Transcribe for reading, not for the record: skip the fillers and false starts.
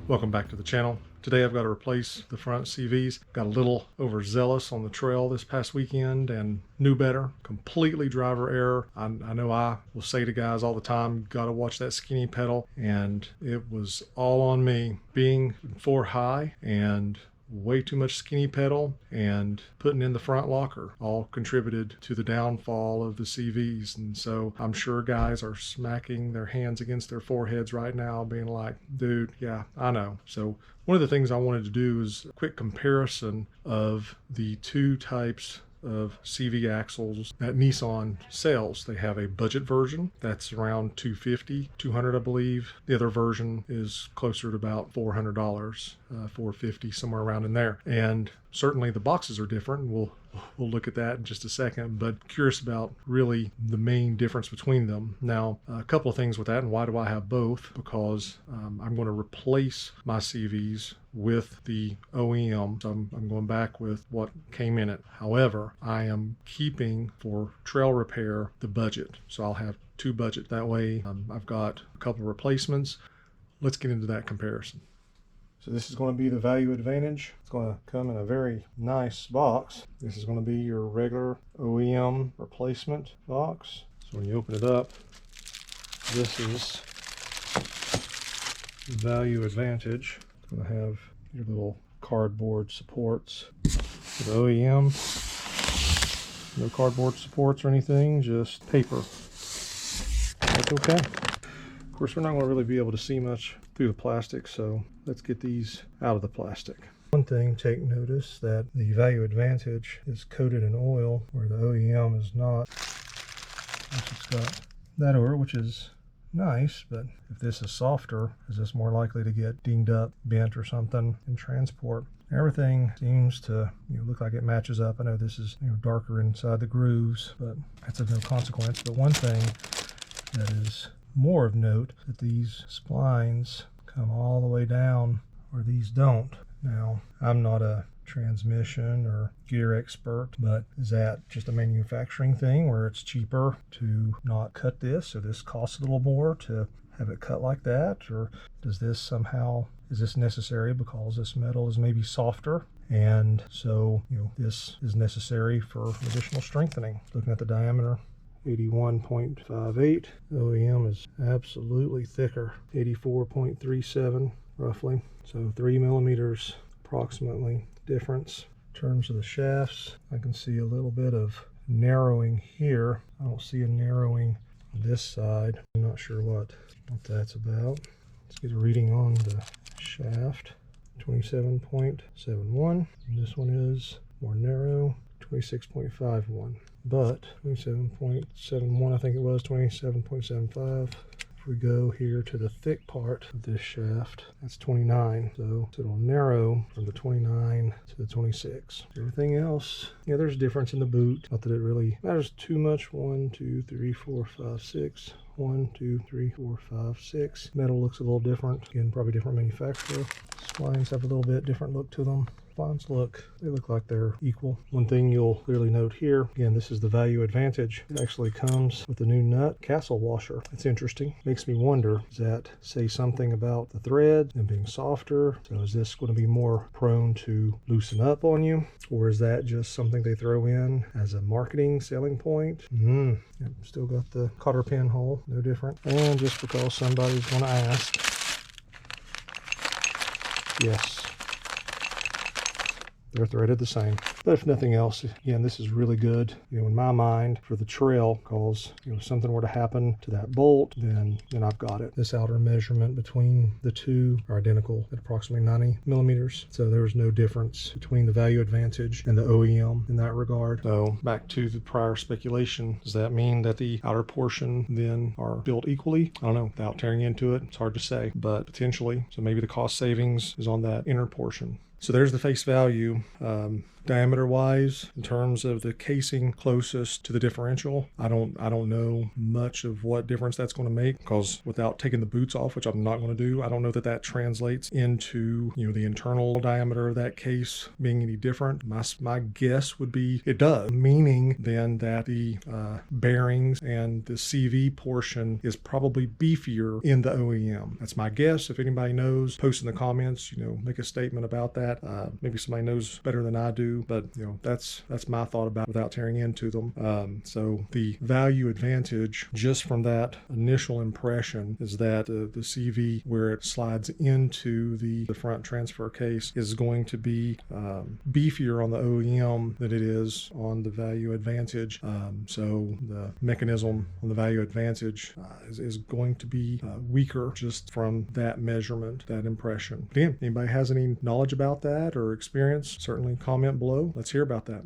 Welcome back to the channel. Today I've got to replace the front CVs. Got a little overzealous on the trail this past weekend and knew better. Completely driver error. I know I will say to guys all the time, got to watch that skinny pedal, and it was all on me. Being 4 high and way too much skinny pedal and putting in the front locker all contributed to the downfall of the CVs. And so I'm sure guys are smacking their hands against their foreheads right now being like, dude, yeah, I know. So one of the things I wanted to do is a quick comparison of the two types of CV axles that Nissan sells. They have a budget version that's around $250, $200 I believe. The other version is closer to about $400, $450, somewhere around in there. And certainly the boxes are different. We'll look at that in just a second, but curious about really the main difference between them. Now, a couple of things with that, and why do I have both? Because I'm going to replace my CVs with the OEM. So I'm going back with what came in it. However, I am keeping for trail repair the budget. So I'll have two budget. That way I've got a couple of replacements. Let's get into that comparison. So this is going to be the Value Advantage. It's going to come in a very nice box. This is going to be your regular OEM replacement box. So when you open it up, this is Value Advantage. It's going to have your little cardboard supports. For the OEM, no cardboard supports or anything, just paper. That's okay. Of course, we're not going to really be able to see much through the plastic, so let's get these out of the plastic. One thing, take notice that the Value Advantage is coated in oil where the OEM is not. It's got that over, which is nice, but if this is softer, is this more likely to get dinged up, bent or something in transport? Everything seems to look like it matches up. I know this is darker inside the grooves, but that's of no consequence. But one thing that is more of note, that these splines come all the way down where these don't. Now, I'm not a transmission or gear expert, but is that just a manufacturing thing where it's cheaper to not cut this, so this costs a little more to have it cut like that? Or does this somehow, is this necessary because this metal is maybe softer, and so this is necessary for additional strengthening? Looking at the diameter, 81.58. OEM is absolutely thicker, 84.37 roughly. So 3 millimeters approximately difference. In terms of the shafts, I can see a little bit of narrowing here. I don't see a narrowing on this side. I'm not sure what that's about. Let's get a reading on the shaft. 27.71. And this one is more narrow, 26.51. But 27.71, I think it was 27.75. If we go here to the thick part of this shaft, that's 29. So it'll narrow from the 29 to the 26. Everything else, there's a difference in the boot. Not that it really matters too much. 1, 2, 3, 4, 5, 6. 1, 2, 3, 4, 5, 6. Metal looks a little different. Again, probably different manufacturer. Splines have a little bit different look to them. Splines they look like they're equal. One thing you'll clearly note here, again, this is the Value Advantage. It actually comes with the new nut castle washer. It's interesting. Makes me wonder, does that say something about the thread and being softer? So is this going to be more prone to loosen up on you? Or is that just something they throw in as a marketing selling point? Yep, still got the cotter pin hole, no different. And just because somebody's going to ask, yes, they're threaded the same. But if nothing else, again, this is really good, in my mind for the trail, because if something were to happen to that bolt, then I've got it. This outer measurement between the two are identical at approximately 90 millimeters. So there's no difference between the Value Advantage and the OEM in that regard. So back to the prior speculation, does that mean that the outer portion then are built equally? I don't know, without tearing into it, it's hard to say, but potentially. So maybe the cost savings is on that inner portion. So there's the face value. diameter wise, in terms of the casing closest to the differential, I don't know much of what difference that's going to make, because without taking the boots off, which I'm not going to do, I don't know that that translates into, you know, the internal diameter of that case being any different. My guess would be it does, meaning then that the bearings and the CV portion is probably beefier in the OEM. That's my guess. If anybody knows, post in the comments, you know, make a statement about that. Maybe somebody knows better than I do, but you know, that's my thought about it without tearing into them. So the value advantage just from that initial impression is that the CV, where it slides into the front transfer case, is going to be beefier on the OEM than it is on the value advantage. So the mechanism on the value advantage is going to be weaker just from that measurement, that impression. Again, anybody has any knowledge about that or experience, certainly comment below. Let's hear about that.